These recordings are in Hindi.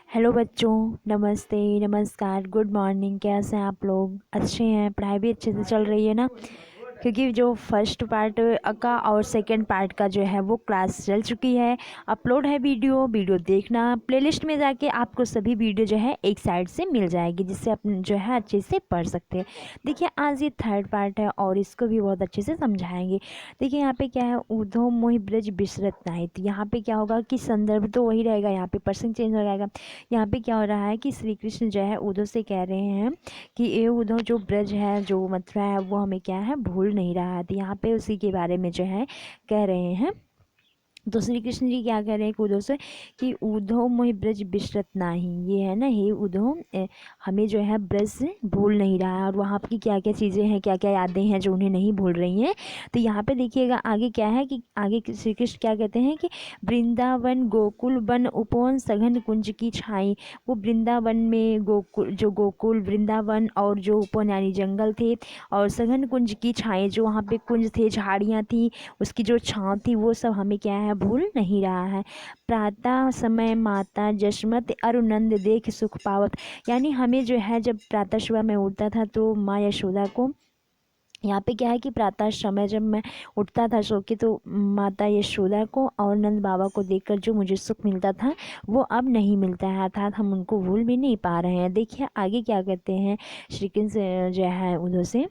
हेलो बच्चों, नमस्ते, नमस्कार, गुड मॉर्निंग। कैसे हैं आप लोग? अच्छे हैं? पढ़ाई भी अच्छे से चल रही है ना? क्योंकि जो फर्स्ट पार्ट का और सेकंड पार्ट का जो है वो क्लास चल चुकी है, अपलोड है वीडियो। वीडियो देखना, प्लेलिस्ट में जाके आपको सभी वीडियो जो है एक साइड से मिल जाएगी, जिससे आप जो है अच्छे से पढ़ सकते हैं। देखिए, आज ये थर्ड पार्ट है और इसको भी बहुत अच्छे से समझाएंगे। देखिए यहाँ पे क्या है, ऊधो मोहि ब्रज बिसरत नाही। तो यहाँ पे क्या होगा कि संदर्भ तो वही रहेगा, यहाँ पे पर्सन चेंज हो जाएगा। यहाँ पे क्या हो रहा है कि श्री कृष्ण जो है उद्धव से कह रहे हैं कि ये उद्धव जो ब्रज है, जो मथुरा है, वो हमें क्या है, भूल नहीं रहा है। तो यहाँ पे उसी के बारे में जो है कह रहे हैं। तो श्री कृष्ण जी क्या कह रहे हैं उद्धव से कि उद्धव मोहि ब्रज बिसरत नाही। ये है ना, हे उद्धव, हमें जो है ब्रज से भूल नहीं रहा है। और वहाँ की क्या क्या चीज़ें हैं, क्या क्या यादें हैं जो उन्हें नहीं भूल रही हैं। तो यहाँ पे देखिएगा आगे क्या है कि आगे श्री कृष्ण क्या कहते हैं कि वृंदावन गोकुल वन उपवन सघन कुंज की छाई। वो वृंदावन में गोकुल वृंदावन और जो उपवन यानी जंगल थे, और सघन कुंज की छाई, जो वहाँ पे कुंज थे, झाड़ियाँ थी, उसकी जो छाँव थी, वो सब हमें क्या है, भूल नहीं रहा है। प्रातः समय माता जशमत अरुनंद देख सुख पावत। यानी हमें जो है, जब प्रातः सुबह में उठता था तो माँ यशोदा को, यहाँ पे क्या है कि प्रातः समय जब मैं उठता था सो के, तो माता यशोदा को और नंद बाबा को देखकर जो मुझे सुख मिलता था वो अब नहीं मिलता है, अर्थात हम उनको भूल भी नहीं पा रहे हैं। देखिए आगे क्या कहते हैं श्री कृष्ण जो है उधर से।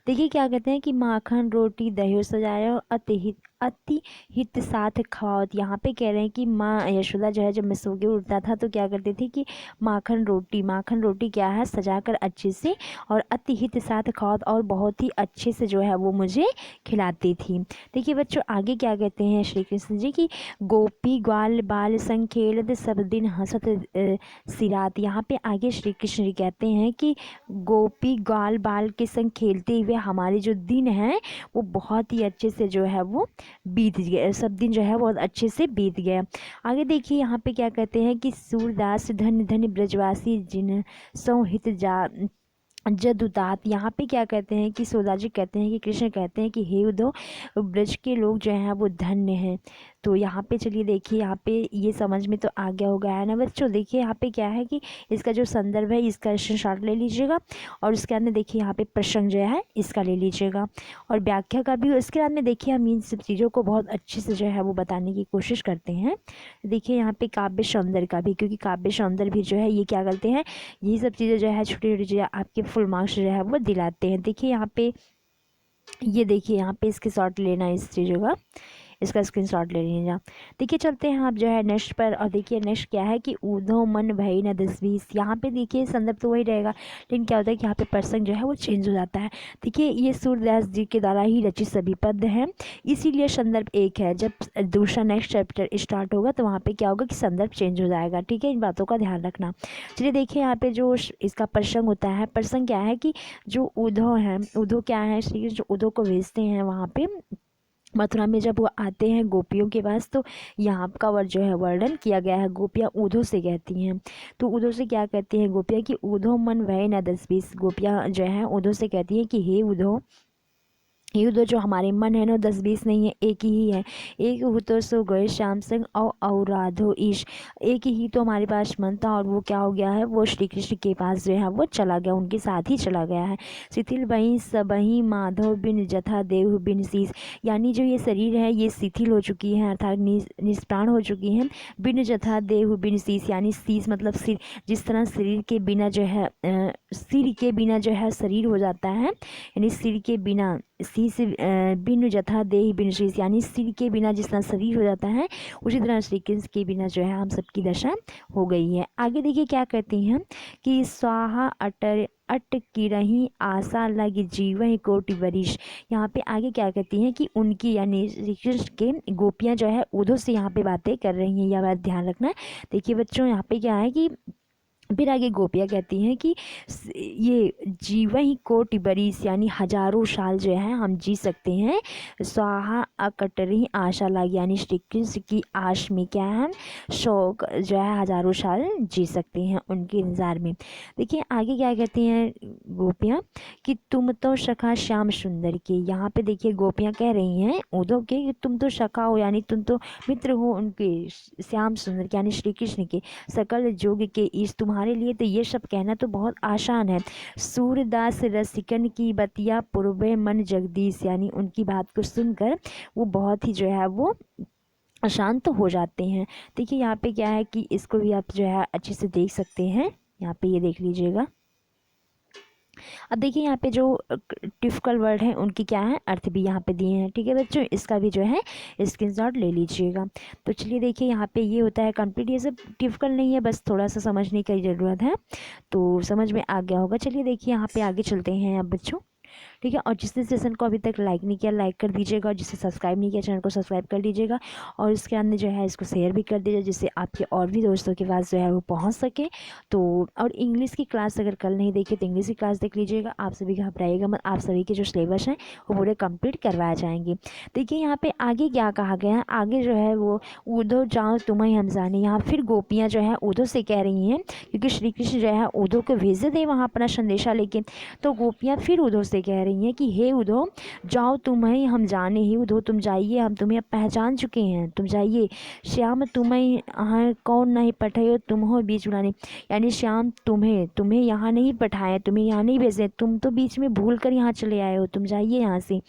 देखिए क्या कहते हैं कि माखन रोटी दही सजाया अति हित साथ खाओत। यहाँ पे कह रहे हैं कि माँ यशोदा जो है, जब मैं सो के उठता था तो क्या करती थी कि माखन रोटी क्या है, सजाकर अच्छे से और अति हित साथ खाओत, और बहुत ही अच्छे से जो है वो मुझे खिलाती थी। देखिए बच्चों आगे क्या कहते हैं श्री कृष्ण जी की, गोपी ग्वाल बाल संग खेलत सब दिन हंसत सिरात। यहाँ पे आगे श्री कृष्ण जी कहते हैं कि गोपी ग्वाल बाल के संग खेलते हुए हमारे जो दिन हैं वो बहुत ही अच्छे से जो है वो बीत गए, सब दिन जो है बहुत अच्छे से बीत गए। आगे देखिए यहाँ पे क्या कहते हैं कि सूरदास धन धन ब्रजवासी जिन संहित जा जदुतात। यहाँ पे क्या कहते हैं कि सूरदास जी कहते हैं कि कृष्ण कहते हैं कि हे उद्धव, ब्रज के लोग जो हैं वो धन्य हैं। तो यहाँ पे चलिए देखिए, यहाँ पे ये समझ में तो आ गया होगा है ना बच्चों। देखिए यहाँ पे क्या है कि इसका जो संदर्भ है इसका स्क्रीनशॉट ले लीजिएगा, और उसके बाद में देखिए यहाँ पे प्रसंग जो है इसका ले लीजिएगा, और व्याख्या का भी। उसके बाद में देखिए हम इन सब चीज़ों को बहुत अच्छे से जो है वो बताने की कोशिश करते हैं। देखिए यहाँ पे काव्य सौंदर्य का भी, क्योंकि काव्य सौंदर्य भी जो है ये क्या करते हैं, ये सब चीज़ें जो है छोटी छोटी चीज़ें आपके फुल मार्क्स जो है वो दिलाते हैं। देखिए यहाँ पे, ये देखिए यहाँ पे इसके शॉट लेना इस चीज़ों का, इसका स्क्रीनशॉट ले लीजिए। देखिए चलते हैं आप जो है नेक्स्ट पर, और देखिए नेक्स्ट क्या है कि ऊधो मन भई न 10-20। यहाँ पे देखिए संदर्भ तो वही रहेगा, लेकिन क्या होता है कि यहाँ पे पर्सन जो है वो चेंज हो जाता है। देखिए ये सूरदास जी के द्वारा ही रचित सभी पद हैं, इसीलिए संदर्भ एक है। जब दूसरा नेक्स्ट चैप्टर स्टार्ट होगा तो वहाँ पे क्या होगा कि संदर्भ चेंज हो जाएगा। ठीक है, इन बातों का ध्यान रखना। चलिए देखिए यहाँ पे जो इसका प्रसंग होता है, प्रसंग क्या है कि जो उद्धव है, उद्धव क्या है, श्री कृष्ण जो उद्धव को भेजते हैं वहाँ पे मथुरा में, जब वो आते हैं गोपियों के पास, तो यहाँ का वर्ड जो है वर्णन किया गया है। गोपियाँ उद्धव से कहती हैं, तो उद्धव से क्या कहती हैं गोपियाँ कि उद्धव मन भय न 10-20। गोपियाँ जो हैं उद्धव से कहती हैं कि हे उद्धव, ये तो जो हमारे मन है ना 10-20 नहीं है, एक ही है। एक हो तो सो गए श्याम संग और राधो ईश। एक ही तो हमारे पास मन था, और वो क्या हो गया है, वो श्री कृष्ण के पास जो है वो चला गया, उनके साथ ही चला गया है। शिथिल बही सबही माधव बिन जथा देव बिन शीस। यानी जो ये शरीर है ये शिथिल हो चुकी है, अर्थात निष्प्राण हो चुकी है। बिन जथा देव बिन शीस, यानी शीस मतलब सिर। जिस तरह शरीर के बिना जो है सिर के बिना जो है शरीर हो जाता है, यानी सिर के बिना शीश बिनु जथा देहि बिनु शीश, यानी सिर के बिना जिस तरह शरीर हो जाता है, उसी तरह श्री कृष्ण के बिना जो है हम सबकी दशा हो गई है। आगे देखिए क्या कहती हैं कि स्वाहा अट की रही आशा लग जीवन कोटि वरिश। यहाँ पे आगे क्या कहती हैं कि उनकी यानी श्री कृष्ण के गोपियाँ जो है उद्धव से यहाँ पे बातें कर रही हैं, यह बात ध्यान रखना। देखिए बच्चों यहाँ पे क्या है कि फिर आगे गोपियाँ कहती हैं कि ये जीवहि कोटि बरिस, यानी हजारों साल जो है हम जी सकते हैं। स्वाहा अकटरी आशा लागी, यानी श्री कृष्ण की आश में क्या है, हम शौक जो है हजारों साल जी सकते हैं उनके इंतजार में। देखिए आगे क्या कहती हैं गोपियाँ कि तुम तो सखा श्याम सुंदर के। यहाँ पे देखिए गोपियाँ कह रही हैं उद्धव के कि तुम तो सखा हो, यानी तुम तो मित्र हो उनके श्याम सुंदर के, यानी श्री कृष्ण के। सकल जोग के ईश, तुम्हारे लिए तो ये सब कहना तो बहुत आसान है। सूरदास रसिकन की बतिया पूर्वे मन जगदीश, यानी उनकी बात को सुनकर वो बहुत ही जो है वो शांत हो जाते हैं। देखिए यहाँ पे क्या है कि इसको भी आप जो है अच्छे से देख सकते हैं, यहाँ पे ये देख लीजिएगा। अब देखिए यहाँ पे जो टिपिकल वर्ड है उनकी क्या है अर्थ भी यहाँ पे दिए हैं। ठीक है बच्चों, इसका भी जो है स्क्रीनशॉट ले लीजिएगा। तो चलिए देखिए यहाँ पे ये होता है कंप्लीट, ये सब टिपिकल नहीं है, बस थोड़ा सा समझने की ज़रूरत है, तो समझ में आ गया होगा। चलिए देखिए यहाँ पे आगे चलते हैं अब बच्चों। ठीक है, और जिसने सेशन को अभी तक लाइक नहीं किया लाइक कर दीजिएगा, और जिसने सब्सक्राइब नहीं किया चैनल को सब्सक्राइब कर लीजिएगा, और इसके अंदर जो है इसको शेयर भी कर दीजिएगा जिससे आपके और भी दोस्तों के पास जो है वो पहुंच सके। तो और इंग्लिश की क्लास अगर कल नहीं देखी तो इंग्लिश की क्लास देख लीजिएगा। आप सभी घबराइएगा मत, आप सभी के जो सिलेबस हैं वो पूरे कंप्लीट करवाए जाएंगे। देखिए यहाँ पे आगे क्या कहा गया है, आगे जो है वो उद्धव जाओ तुम्हें हम जाने। यहाँ फिर गोपियाँ जो है उद्धव से कह रही हैं, क्योंकि श्री कृष्ण जो है उद्धव को भेजे थे वहाँ अपना संदेशा लेके। तो गोपियाँ फिर उद्धव से कह रही हैं कि हे उद्धव जाओ तुम्हें हम जाने, ही उद्धव तुम जाइए, हम तुम्हें अब पहचान चुके हैं, तुम जाइए। श्याम तुम्हें हाँ कौन नहीं पठायो तुम हो बीच बुलाने, यानी श्याम तुम्हें तुम्हें यहाँ नहीं पठाए, तुम्हें यहाँ नहीं भेजे, तुम तो बीच में भूल कर यहाँ चले आए हो, तुम जाइए यहाँ से।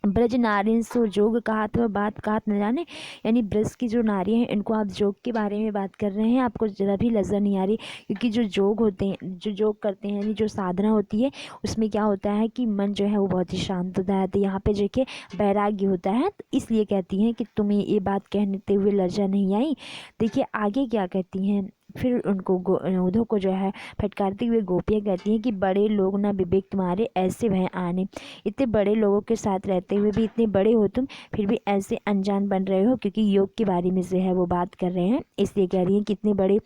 ब्रज नारिन सो जोग कहात वह बात कहात न जाने, यानी ब्रज की जो नारी हैं इनको आप जोग के बारे में बात कर रहे हैं, आपको ज़रा भी लज्जा नहीं आ रही, क्योंकि जो जोग होते हैं, जो जोग करते हैं, यानी जो साधना होती है उसमें क्या होता है कि मन जो है वो बहुत ही शांत होता है। तो यहाँ पे देखिए वैराग्य होता है, तो इसलिए कहती हैं कि तुम्हें ये बात कहते हुए लज्जा नहीं आई। देखिए आगे क्या कहती हैं, फिर उनको उद्धव को जो है फटकारते हुए गोपियाँ कहती हैं कि बड़े लोग ना विवेक तुम्हारे ऐसे भय आने, इतने बड़े लोगों के साथ रहते हुए भी इतने बड़े हो तुम, फिर भी ऐसे अनजान बन रहे हो, क्योंकि योग के बारे में जो है वो बात कर रहे हैं, इसलिए कह रही हैं कि इतने बड़े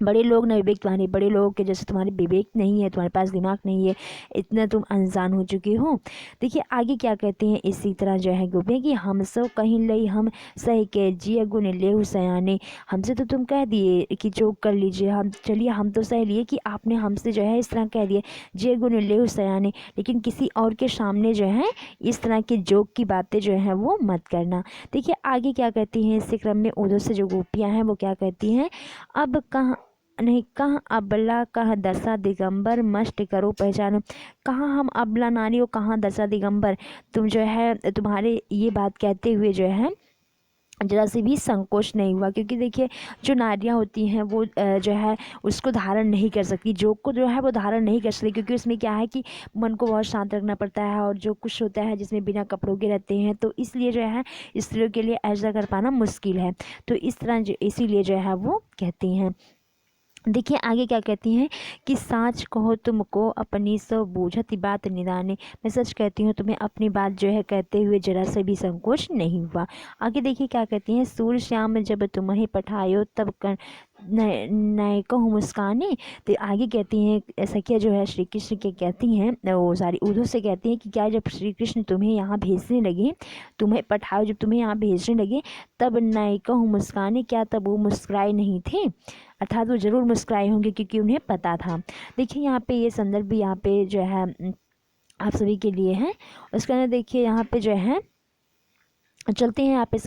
बड़े लोग ना विवेक तुम्हारे, बड़े लोगों के जैसे तुम्हारे विवेक नहीं है, तुम्हारे पास दिमाग नहीं है, इतना तुम अनजान हो चुके हो। देखिए आगे क्या कहते हैं इसी तरह जो है गोपियाँ कि हम सब कहीं लई हम सही के जिय गुण ले सयाने, हमसे तो तुम कह दिए कि जोग कर लीजिए, हम चलिए हम तो सह लिए कि आपने हमसे जो है इस तरह कह दिया जिय गुण ले सयाने, लेकिन किसी और के सामने जो है इस तरह के जोग की बातें जो है वो मत करना। देखिए आगे क्या कहती हैं इसी क्रम में उधर से जो गोपियाँ हैं वो क्या कहती हैं, अब कहाँ नहीं कहाँ अबला कहाँ दशा दिगंबर मस्ट करो पहचानो, कहाँ हम अबला नारी हो कहाँ दशा दिगंबर, तुम जो है तुम्हारे ये बात कहते हुए जो है जरा से भी संकोच नहीं हुआ, क्योंकि देखिए जो नारियाँ होती हैं वो जो है उसको धारण नहीं कर सकती, जोग को जो है वो धारण नहीं कर सकती, क्योंकि उसमें क्या है कि मन को बहुत शांत रखना पड़ता है, और जो कुछ होता है जिसमें बिना कपड़ों के रहते हैं, तो इसलिए जो है स्त्रियों के लिए ऐसा कर पाना मुश्किल है। तो इस तरह इसीलिए जो है वो कहती हैं। देखिए आगे क्या कहती हैं कि साच कहो तुमको अपनी सो बूझत बात निदाने, मैं सच कहती हूँ तुम्हें अपनी बात जो है कहते हुए जरा से भी संकोच नहीं हुआ। आगे देखिए क्या कहती हैं, सूर्य श्याम जब तुम्हें पठायो तब कर नए कहूँ मुस्काने। तो आगे कहती हैं सखिया जो है श्री कृष्ण के कहती हैं, वो सारी उद्धव से कहती हैं कि क्या जब श्री कृष्ण तुम्हें यहाँ भेजने लगे, तुम्हें पठाओ जब तुम्हें यहाँ भेजने लगे, तब नए कहूँ मुस्काने, क्या तब वो मुस्कुराए नहीं थे, अर्थात वो ज़रूर मुस्कुराए होंगे क्योंकि उन्हें पता था। देखिए यहाँ पे ये संदर्भ भी यहाँ पे जो है आप सभी के लिए है। उसके अंदर देखिए यहाँ पे जो है चलते हैं यहाँ पे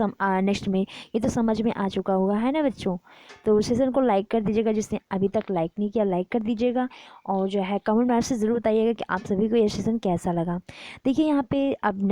नेक्स्ट में, ये तो समझ में आ चुका होगा है ना बच्चों। तो सेशन को लाइक कर दीजिएगा, जिसने अभी तक लाइक नहीं किया लाइक कर दीजिएगा, और जो है कमेंट में से ज़रूर बताइएगा कि आप सभी को ये सेशन कैसा लगा। देखिए यहाँ पे अब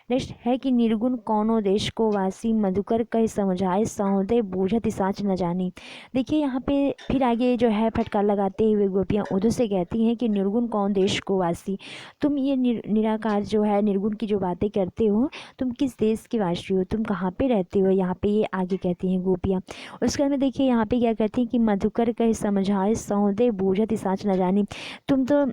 नेक्स्ट है कि निर्गुण कौनो देश को वासी मधुकर कह समझाए सौदे बूझत साच न जानी। देखिए यहाँ पे फिर आगे जो है फटकार लगाते हुए गोपियाँ उधर से कहती हैं कि निर्गुण कौन देश को वासी, तुम ये निराकार जो है निर्गुण की जो बातें करते हो, तुम किस देश की वासी हो, तुम कहाँ पे रहते हो, यहाँ पे ये आगे कहती हैं गोपियाँ। उसके बाद में देखिए यहाँ पे क्या कहती हैं कि मधुकर कह समझाए सौदे बूझत साच न जानी, तुम तो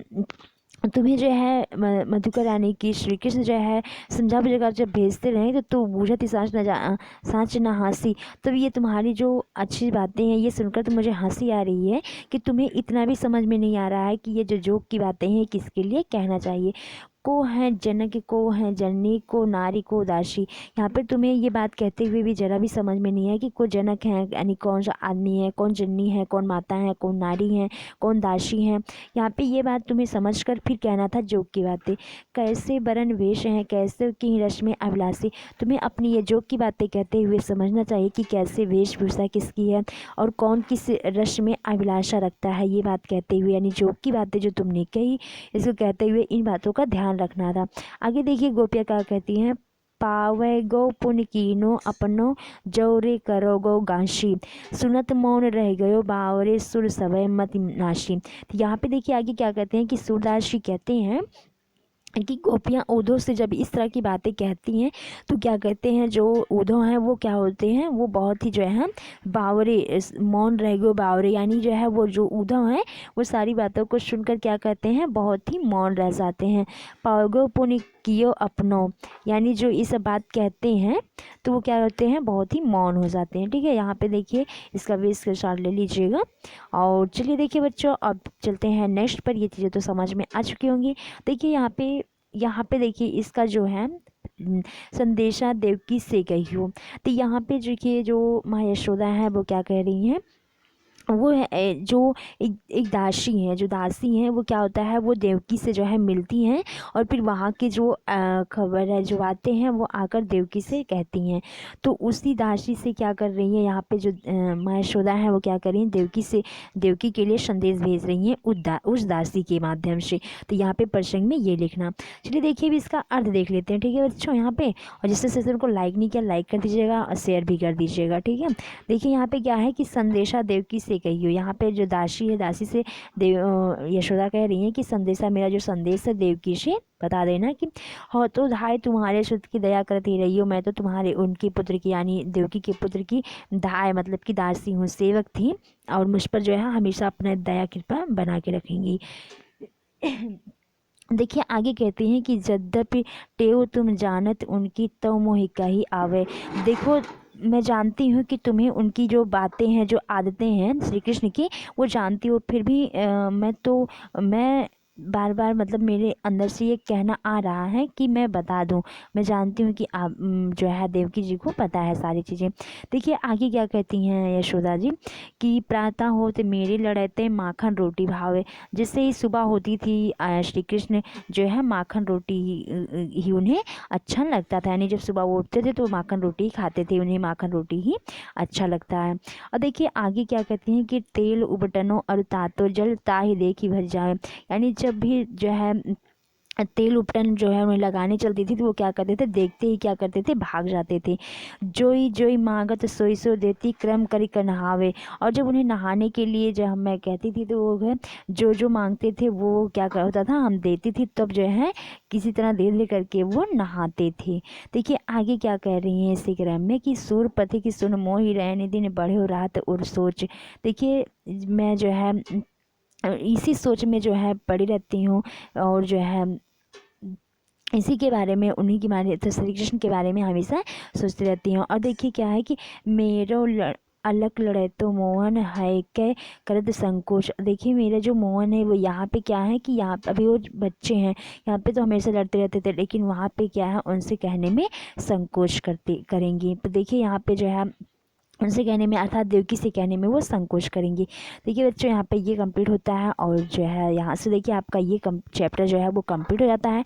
तुम्हें जो है मधुकर रानी की श्री कृष्ण जो है समझा बुझाकर जब भेजते रहे तो तू बूझत ही सांच ना हंसी। तो ये तुम्हारी जो अच्छी बातें हैं ये सुनकर तो मुझे हंसी आ रही है कि तुम्हें इतना भी समझ में नहीं आ रहा है कि ये जो जोक की बातें हैं किसके लिए कहना चाहिए। को है जनक को है जननी को नारी को दासी। यहाँ पर तुम्हें ये बात कहते हुए भी जरा भी समझ में नहीं है कि को जनक है यानी कौन सा आदमी है, कौन जननी है, कौन माता है, कौन नारी है, कौन दासी है। यहाँ पे ये बात तुम्हें समझकर फिर कहना था जोक की बातें। कैसे बरन वेश हैं कैसे की रश में अभिलाषी। तुम्हें अपनी ये जोक की बातें कहते हुए समझना चाहिए कि कैसे वेशभूषा किसकी है और कौन किस रश में अभिलाषा रखता है। ये बात कहते हुए यानी जोक की बातें जो तुमने कही इसको कहते हुए इन बातों का ध्यान रखना था। आगे देखिए गोपियाँ क्या कहती हैं। पावे गो पुन कीनो अपनो जौरे करो गो गांशी सुनत मौन रह गयो बावरे सुर सवय मत नाशी। तो यहाँ पे देखिए आगे क्या कहते हैं कि सूरदास जी कहते हैं कि गोपियाँ उद्धव से जब इस तरह की बातें कहती हैं तो क्या कहते हैं जो उद्धव हैं वो क्या होते हैं वो बहुत ही जो है बावरे मौन रह गए बावरे यानी जो है वो जो उद्धव हैं वो सारी बातों को सुनकर क्या कहते हैं बहुत ही मौन रह जाते हैं। पावगो पुण्य कियो अपनो यानी जो ये सब बात कहते हैं तो वो क्या करते हैं बहुत ही मौन हो जाते हैं। ठीक है, यहाँ पे देखिए इसका भी स्क्रीनशॉट ले लीजिएगा। और चलिए देखिए बच्चों अब चलते हैं नेक्स्ट पर। ये चीज़ें तो समझ में आ चुकी होंगी। देखिए यहाँ पे देखिए इसका जो है संदेशा देवकी से गई हो। तो यहाँ पे देखिए जो माँ यशोदा है वो क्या कह रही हैं वो है जो एक दासी हैं जो दासी हैं वो क्या होता है वो देवकी से जो है मिलती हैं और फिर वहाँ के जो खबर है जो आते हैं वो आकर देवकी से कहती हैं। तो उसी दासी से क्या कर रही हैं यहाँ पे जो माँ यशोदा है वो क्या कर रही हैं देवकी के लिए संदेश भेज रही हैं उस दासी के माध्यम से। तो यहाँ पे प्रसंग में ये लिखना। चलिए देखिए भी इसका अर्थ देख लेते हैं। ठीक है बच्चों, यहाँ पे और जिससे सेशन को लाइक नहीं किया लाइक कर दीजिएगा और शेयर भी कर दीजिएगा। ठीक है, देखिए यहाँ पे क्या है कि संदेशा देवकी से कही हो। यहाँ पे जो दासी है दासी से यशोदा कह रही है कि संदेशा मेरा जो संदेश है देवकी से बता देना कि हो तो धाय तुम्हारे सुत की दया करती रही हो। मैं तो तुम्हारे उनके पुत्र की यानी देवकी के पुत्र की धाय मतलब कि दासी हूँ, सेवक थी और मुझ पर जो है हमेशा अपना दया कृपा बना के रखेंगी। देखिए आगे कहते हैं कि यद्यपि टेव तुम जानत उनकी तो मोहि कही आवे। देखो मैं जानती हूँ कि तुम्हें उनकी जो बातें हैं जो आदतें हैं श्री कृष्ण की वो जानती हो, फिर भी मैं बार बार मतलब मेरे अंदर से ये कहना आ रहा है कि मैं बता दूं। मैं जानती हूँ कि आप जो है देवकी जी को पता है सारी चीज़ें। देखिए आगे क्या कहती हैं यशोदा जी कि प्रातः होते मेरे लड़ते माखन रोटी भावे। जिससे ही सुबह होती थी श्री कृष्ण जो है माखन रोटी ही उन्हें अच्छा लगता था। यानी जब सुबह वो उठते थे तो माखन रोटी ही खाते थे, उन्हें माखन रोटी ही अच्छा लगता है। और देखिए आगे क्या कहते हैं कि तेल उबटनो और तातो जल ताहि देखी भर जाए। यानी जब भी जो है तेल उपटन जो है उन्हें लगाने चलती थी तो वो क्या करते थे देखते ही क्या करते थे भाग जाते थे। जोई जोई मांगत सोई सो देती क्रम करी कर नहावे। और जब उन्हें नहाने के लिए जब मैं कहती थी तो वो है जो जो मांगते थे वो क्या होता था हम देती थी तब जो है किसी तरह दे दे करके वो नहाते थे। देखिए आगे क्या कह रही हैं इसी क्रम में कि सूर पति की सुन मोहि रहने दिन बढ़े हो रात और सोच। देखिए मैं जो है इसी सोच में जो है पड़ी रहती हूँ और जो है इसी के बारे में उन्हीं के बारे तो श्री कृष्ण के बारे में हमेशा सोचती रहती हूँ। और देखिए क्या है कि मेरो अलग लड़े तो मोहन है के करद संकोच। देखिए मेरा जो मोहन है वो यहाँ पे क्या है कि यहाँ पे अभी वो बच्चे हैं यहाँ पे तो हमेशा लड़ते रहते थे लेकिन वहाँ पे क्या है उनसे कहने में संकोच करेंगी। तो देखिए यहाँ पे जो है उनसे कहने में अर्थात देवकी से कहने में वो संकोच करेंगी। देखिए बच्चों यहाँ पे ये कंप्लीट होता है और जो है यहाँ से देखिए आपका ये चैप्टर जो है वो कंप्लीट हो जाता है।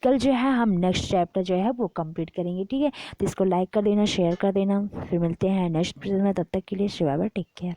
कल जो है हम नेक्स्ट चैप्टर जो है वो कंप्लीट करेंगे। ठीक है, तो इसको लाइक कर देना शेयर कर देना। फिर मिलते हैं नेक्स्ट में, तब तक के लिए शिवा टेक केयर।